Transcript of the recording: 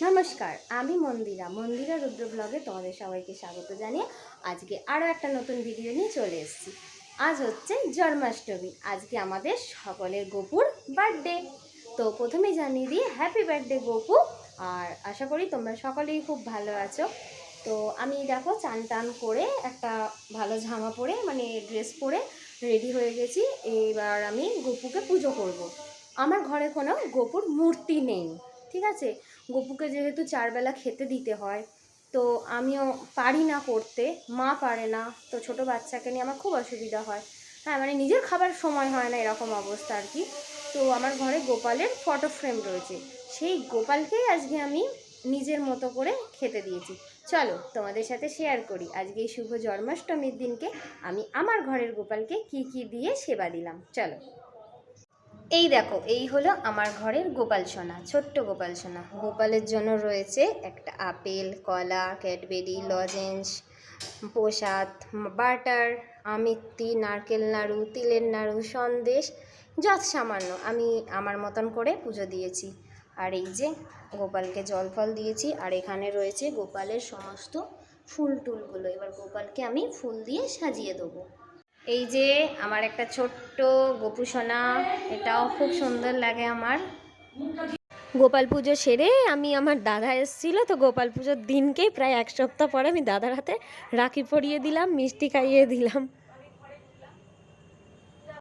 নমস্কার, আমি মন্দিরা রুদ্র ব্লগে তোমাদের সবাইকে স্বাগত জানিয়ে আজকে আরও একটা নতুন ভিডিও নিয়ে চলে এসেছি। আজ হচ্ছে জন্মাষ্টমী। আজকে আমাদের সকলের গোপুর বার্থডে। তো প্রথমেই জানিয়ে দিই হ্যাপি বার্থডে গোপু। আর আশা করি তোমরা সকলেই খুব ভালো আছো। তো আমি দেখো চান টান করে একটা ভালো জামা পরে মানে ড্রেস পরে রেডি হয়ে গেছি। এবার আমি গোপুকে পুজো করব। আমার ঘরে কোনো গোপুর মূর্তি নেই, ঠিক আছে। গপুকে যেহেতু 4 বেলা খেতে দিতে হয়, তো আমিও পারি না করতে, মা পারে না, তো ছোট বাচ্চাকে নিয়ে আমার খুব অসুবিধা হয়। হ্যাঁ, মানে নিজের খাবার সময় হয় না, এরকম অবস্থা আর কি। তো আমার ঘরে গোপালের ফটো ফ্রেম রয়েছে, সেই গোপালকেই আজকে আমি নিজের মতো করে খেতে দিয়েছি। চলো তোমাদের সাথে শেয়ার করি আজকে এই শুভ জন্মাষ্টমীর দিনকে আমি আমার ঘরের গোপালকে কি কি দিয়ে সেবা দিলাম। চলো। এই দেখো, এই হলো আমার ঘরের গোপাল সোনা, ছোট্ট গোপাল সোনা। গোপালের জন্য রয়েছে একটা আপেল, কলা, ক্যাডবেরি, লজেন্স, প্রসাদ, বাটার, আমিত্তি, নারকেল নাড়ু, তিলের নাড়ু, সন্দেশ, যত সামান্য আমি আমার মতন করে পুজো দিয়েছি। আর এই যে গোপালকে জল ফল দিয়েছি। আর এখানে রয়েছে গোপালের সমস্ত ফুল টুলগুলো। এবার গোপালকে আমি ফুল দিয়ে সাজিয়ে দেবো। এই যে আমার একটা ছোট্ট গোপু সোনা, এটাও খুব সুন্দর লাগে আমার। গোপাল পুজো সেরে আমার দাদা এসেছিলো, তো গোপাল পুজোর দিনকেই প্রায় 1 সপ্তাহ পরে আমি দাদার হাতে রাখি পরিয়ে দিলাম, মিষ্টি খাইয়ে দিলাম।